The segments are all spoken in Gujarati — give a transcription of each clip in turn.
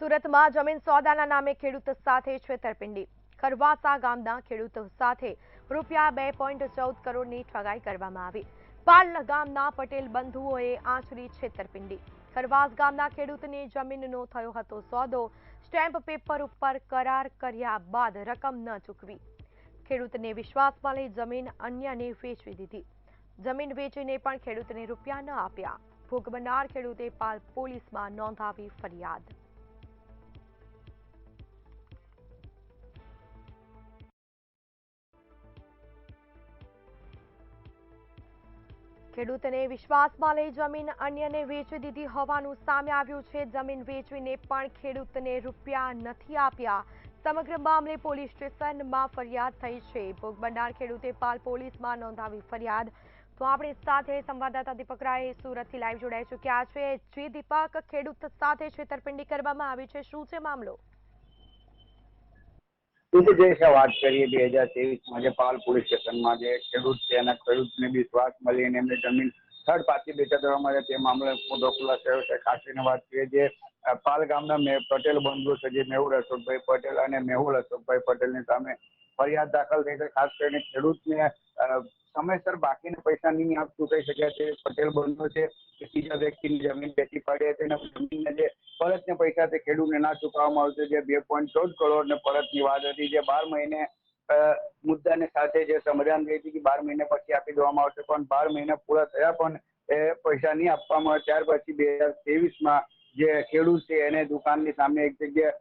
સુરતમાં જમીન સોદાના નામે ખેડૂત સાથે છેતરપિંડી। ખરવાસા ગામના ખેડૂત સાથે રૂપિયા 2.14 કરોડની ઠગાઈ કરવામાં આવી। પાલ ગામના પટેલ બંધુઓએ આચરી છેતરપિંડી। ખરવાસ ગામના ખેડૂતની જમીનનો થયો હતો સોદો। સ્ટેમ્પ પેપર ઉપર કરાર કર્યા બાદ રકમ ન ચૂકવી ખેડૂતને વિશ્વાસમાં લઈ જમીન અન્યને વેચી દીધી। જમીન વેચીને પણ ખેડૂતને રૂપિયા ન આપ્યા। ભોગ બનનાર ખેડૂતે પાલ પોલીસમાં નોંધાવી ફરિયાદ। ખેડૂતને વિશ્વાસમાં લઈ જમીન અન્યને વેચી દીધી હોવાનું સામે આવ્યું છે। જમીન વેચીને પણ ખેડૂતને રૂપિયા નથી આપ્યા। સમગ્ર મામલે પોલીસ સ્ટેશનમાં ફરિયાદ થઈ છે। ભોગ બનનાર ખેડૂતે પાલ પોલીસમાં નોંધાવી ફરિયાદ। તો આપણી સાથે સંવાદદાતા દીપક રાય સુરતથી લાઈવ જોડાઈ ચૂક્યા છે। જે દીપક, ખેડૂત સાથે છેતરપિંડી કરવામાં આવી છે, શું છે મામલો? વાત કરીએ 2023માં જે પાલ પોલીસ સ્ટેશનમાં જે ખેડૂત છે એના ખેડૂતને વિશ્વાસ મળીને એમને જમીન થર્ડ પાર્ટી વેચા દેવામાં આવે તે મામલે મોટો ખુલાસો થયો છે। ખાસ કરીને વાત કરીએ જે પાલ ગામના પટેલ બંધુ છે જે મેહુલ અશોકભાઈ પટેલ અને મેહુલ અશોકભાઈ પટેલની સામે ફરિયાદ દાખલ થઈ છે। ખાસ કરીને ખેડૂતને સમયસર બાકીના પૈસા નહીં આપતું કહી શક્યા તે પટેલ બંધુ છે કે ત્રીજા વ્યક્તિની જમીન વેચી પાડી હતી અને જમીનના જે પરતના પૈસા તે ખેડૂતને ના ચૂકવવામાં આવશે। જે 2.14 કરોડ ને પરતની વાત હતી જે 12 મહિને મુદ્દાને સાથે જે સમાધાન થઈ હતી કે 12 મહિને પછી આપી દેવામાં આવશે, પણ 12 મહિના પૂરા થયા પણ એ પૈસા નહીં આપવામાં આવે। ત્યાર પછી 2023માં જે ખેડૂત છે એને દુકાનની સામે એક જગ્યાએ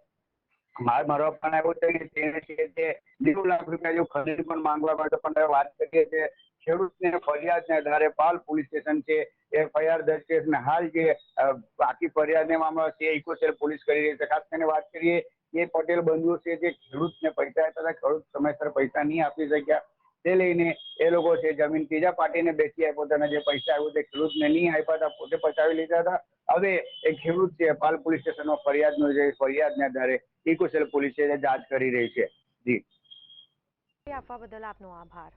માર મારવામાં આવ્યો છે તેને તે 90 લાખ રૂપિયા જેવું ખરીદ પણ માંગવા માટે પણ વાત કરીએ છીએ ખેડૂતને ફરિયાદના આધારે પાલ પોલીસ સ્ટેશન છે એ FIR દર્જ છે અને હાલ જે બાકી ફરિયાદને મામલો છે ઇકોસેલ પોલીસ કરી રહી છે। ખાસ કરીને વાત કરીએ એ પટેલ બંધુઓ છે જે ખેડૂતને પૈસા આપ્યા હતા, ખેડૂત સમયસર પૈસા નહીં આપી શક્યા તે લઈને એ લોકો છે જમીન ત્રીજા પાર્ટીને બેચી આપ્યો હતો અને જે પૈસા આવ્યું તે ખેડૂતને નહીં આપ્યા હતા, પોતે પચાવી લીધા હતા। હવે એ ખેડૂત છે પાલ પોલીસ સ્ટેશનમાં ફરિયાદના આધારે ઇકોસેલ પોલીસ જાંચ કરી રહી છે। જી આપવા બદલ આપનો આભાર।